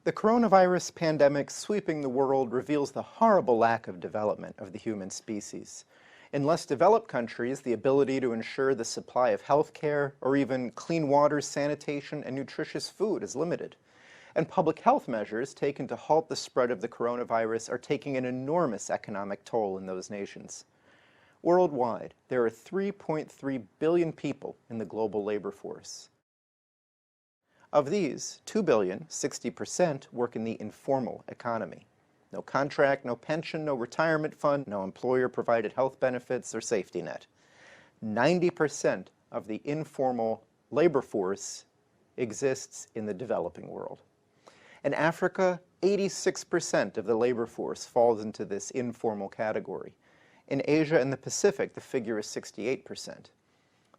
The coronavirus pandemic sweeping the world reveals the horrible lack of development of the human species. In less developed countries, the ability to ensure the supply of health care or even clean water, sanitation, and nutritious food is limited. And public health measures taken to halt the spread of the coronavirus are taking an enormous economic toll in those nations. Worldwide, there are 3.3 billion people in the global labor force. Of these, 2 billion, 60%, work in the informal economy. No contract, no pension, no retirement fund, no employer-provided health benefits or safety net. 90% of the informal labor force exists in the developing world. In Africa, 86% of the labor force falls into this informal category. In Asia and the Pacific, the figure is 68%.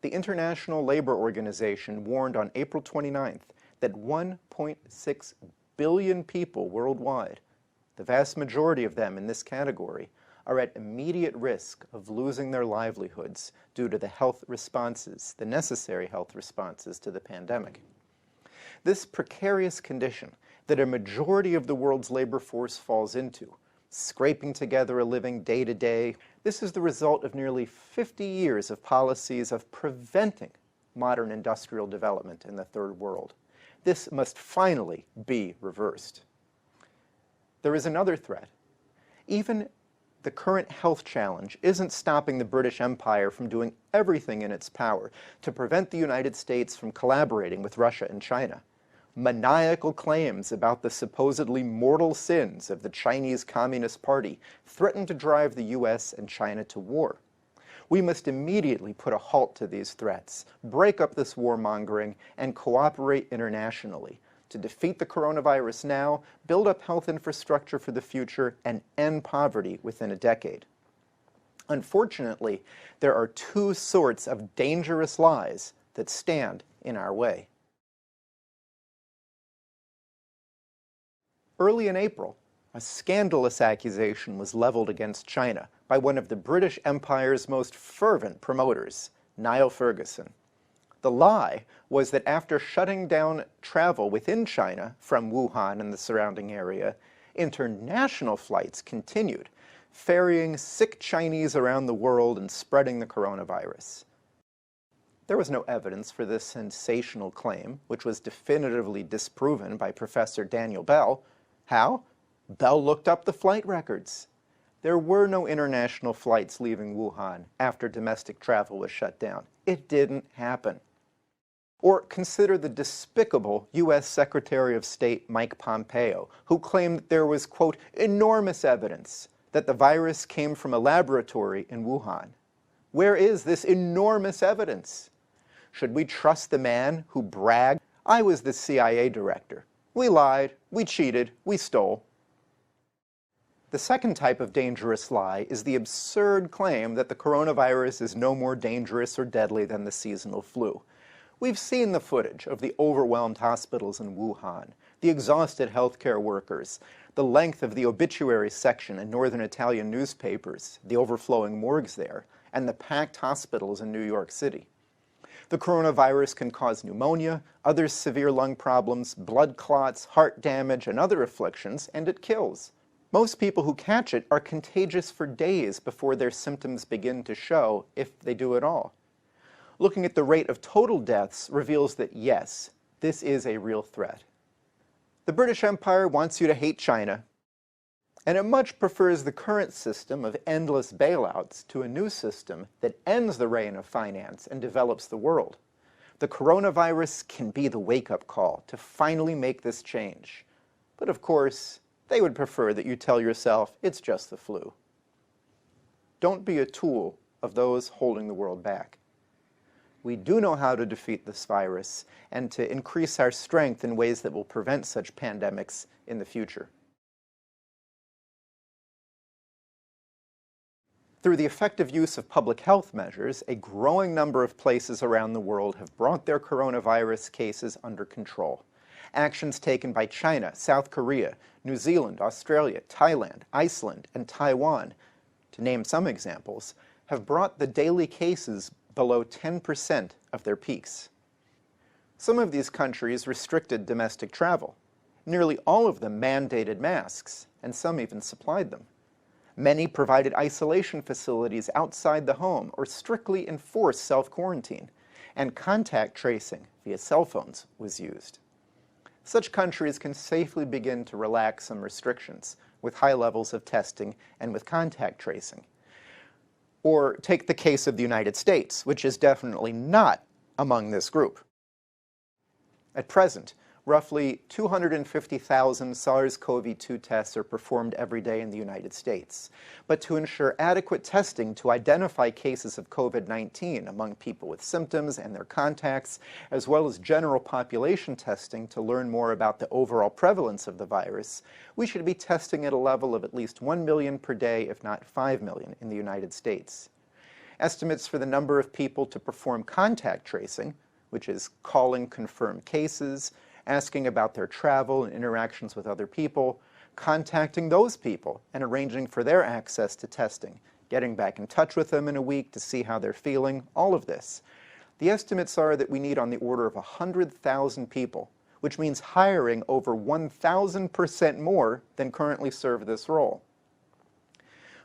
The International Labor Organization warned on April 29th that 1.6 billion people worldwide, the vast majority of them in this category, are at immediate risk of losing their livelihoods due to the health responses, the necessary health responses to the pandemic. This precarious condition that a majority of the world's labor force falls into, scraping together a living day to day, this is the result of nearly 50 years of policies of preventing modern industrial development in the Third World. This must finally be reversed. There is another threat. Even the current health challenge isn't stopping the British Empire from doing everything in its power to prevent the United States from collaborating with Russia and China. Maniacal claims about the supposedly mortal sins of the Chinese Communist Party threaten to drive the US and China to war. We must immediately put a halt to these threats, break up this warmongering, and cooperate internationally to defeat the coronavirus now, build up health infrastructure for the future, and end poverty within a decade. Unfortunately, there are two sorts of dangerous lies that stand in our way. Early in April, a scandalous accusation was leveled against China by one of the British Empire's most fervent promoters, Niall Ferguson. The lie was that after shutting down travel within China from Wuhan and the surrounding area, international flights continued, ferrying sick Chinese around the world and spreading the coronavirus. There was no evidence for this sensational claim, which was definitively disproven by Professor Daniel Bell. How? Bell looked up the flight records. There were no international flights leaving Wuhan after domestic travel was shut down. It didn't happen. Or consider the despicable U.S. Secretary of State Mike Pompeo, who claimed that there was, quote, enormous evidence that the virus came from a laboratory in Wuhan. Where is this enormous evidence? Should we trust the man who bragged, I was the CIA director. We lied, we cheated, we stole. The second type of dangerous lie is the absurd claim that the coronavirus is no more dangerous or deadly than the seasonal flu. We've seen the footage of the overwhelmed hospitals in Wuhan, the exhausted healthcare workers, the length of the obituary section in northern Italian newspapers, the overflowing morgues there, and the packed hospitals in New York City. The coronavirus can cause pneumonia, other severe lung problems, blood clots, heart damage, and other afflictions, and it kills. Most people who catch it are contagious for days before their symptoms begin to show, if they do at all. Looking at the rate of total deaths reveals that yes, this is a real threat. The British Empire wants you to hate China, and it much prefers the current system of endless bailouts to a new system that ends the reign of finance and develops the world. The coronavirus can be the wake-up call to finally make this change. But of course, they would prefer that you tell yourself it's just the flu. Don't be a tool of those holding the world back. We do know how to defeat this virus and to increase our strength in ways that will prevent such pandemics in the future. Through the effective use of public health measures, a growing number of places around the world have brought their coronavirus cases under control. Actions taken by China, South Korea, New Zealand, Australia, Thailand, Iceland, and Taiwan, to name some examples, have brought the daily cases below 10% of their peaks. Some of these countries restricted domestic travel. Nearly all of them mandated masks, and some even supplied them. Many provided isolation facilities outside the home or strictly enforced self-quarantine, and contact tracing via cell phones was used. Such countries can safely begin to relax some restrictions with high levels of testing and with contact tracing. Or take the case of the United States, which is definitely not among this group. At present, roughly 250,000 SARS-CoV-2 tests are performed every day in the United States. But to ensure adequate testing to identify cases of COVID-19 among people with symptoms and their contacts, as well as general population testing to learn more about the overall prevalence of the virus, we should be testing at a level of at least 1 million per day, if not 5 million, in the United States. Estimates for the number of people to perform contact tracing, which is calling confirmed cases, asking about their travel and interactions with other people, contacting those people and arranging for their access to testing, getting back in touch with them in a week to see how they're feeling, all of this. The estimates are that we need on the order of 100,000 people, which means hiring over 1,000% more than currently serve this role.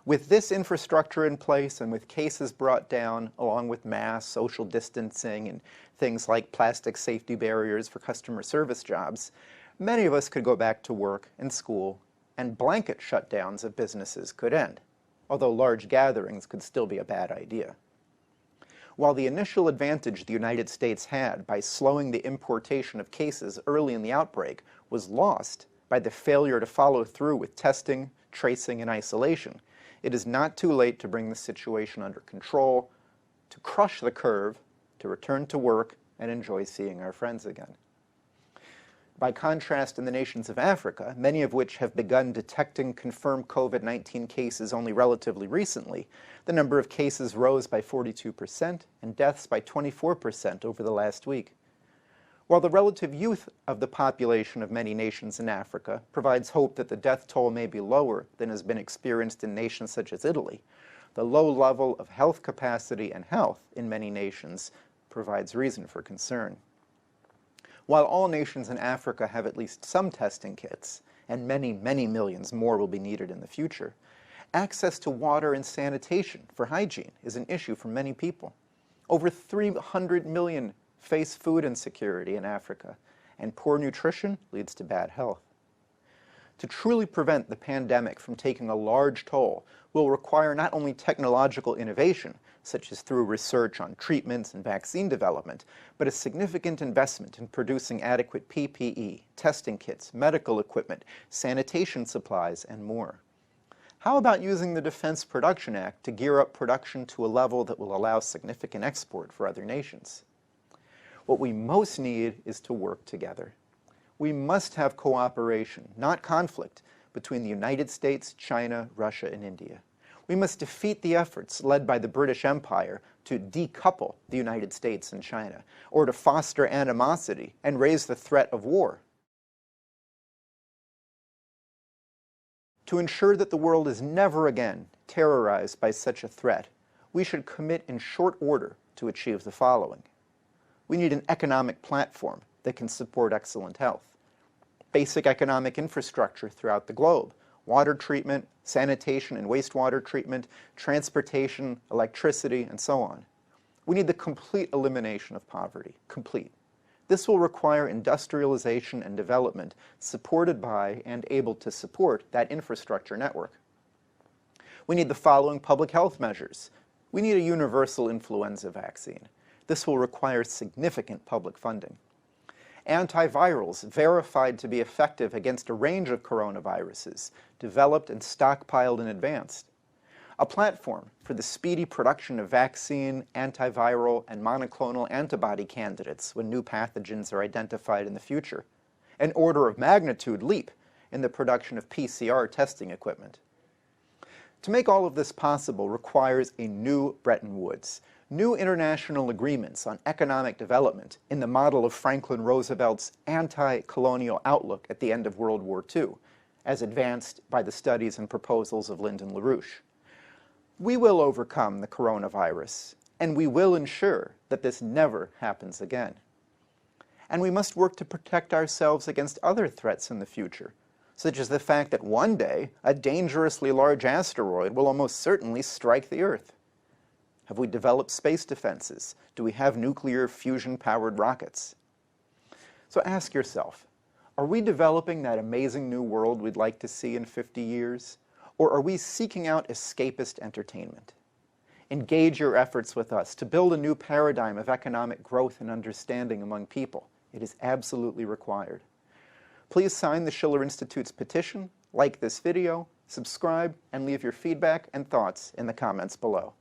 With this infrastructure in place and with cases brought down, along with masks, social distancing, and things like plastic safety barriers for customer service jobs, many of us could go back to work and school, and blanket shutdowns of businesses could end, although large gatherings could still be a bad idea. While the initial advantage the United States had by slowing the importation of cases early in the outbreak was lost by the failure to follow through with testing, tracing, and isolation, it is not too late to bring the situation under control, to crush the curve, to return to work, and enjoy seeing our friends again. By contrast, in the nations of Africa, many of which have begun detecting confirmed COVID-19 cases only relatively recently, the number of cases rose by 42% and deaths by 24% over the last week. While the relative youth of the population of many nations in Africa provides hope that the death toll may be lower than has been experienced in nations such as Italy, the low level of health capacity and health in many nations provides reason for concern. While all nations in Africa have at least some testing kits, and many, many millions more will be needed in the future, access to water and sanitation for hygiene is an issue for many people. Over 300 million face food insecurity in Africa, and poor nutrition leads to bad health. To truly prevent the pandemic from taking a large toll will require not only technological innovation, such as through research on treatments and vaccine development, but a significant investment in producing adequate PPE, testing kits, medical equipment, sanitation supplies, and more. How about using the Defense Production Act to gear up production to a level that will allow significant export for other nations? What we most need is to work together. We must have cooperation, not conflict, between the United States, China, Russia, and India. We must defeat the efforts led by the British Empire to decouple the United States and China, or to foster animosity and raise the threat of war. To ensure that the world is never again terrorized by such a threat, we should commit in short order to achieve the following. We need an economic platform that can support excellent health, basic economic infrastructure throughout the globe, water treatment, sanitation and wastewater treatment, transportation, electricity, and so on. We need the complete elimination of poverty, complete. This will require industrialization and development supported by and able to support that infrastructure network. We need the following public health measures. We need a universal influenza vaccine. This will require significant public funding. Antivirals verified to be effective against a range of coronaviruses, developed and stockpiled in advance. A platform for the speedy production of vaccine, antiviral, and monoclonal antibody candidates when new pathogens are identified in the future. An order of magnitude leap in the production of PCR testing equipment. To make all of this possible requires a new Bretton Woods, new international agreements on economic development in the model of Franklin Roosevelt's anti-colonial outlook at the end of World War II, as advanced by the studies and proposals of Lyndon LaRouche. We will overcome the coronavirus, and we will ensure that this never happens again. And we must work to protect ourselves against other threats in the future, such as the fact that one day a dangerously large asteroid will almost certainly strike the Earth. Have we developed space defenses? Do we have nuclear fusion-powered rockets? So ask yourself, are we developing that amazing new world we'd like to see in 50 years? Or are we seeking out escapist entertainment? Engage your efforts with us to build a new paradigm of economic growth and understanding among people. It is absolutely required. Please sign the Schiller Institute's petition, like this video, subscribe, and leave your feedback and thoughts in the comments below.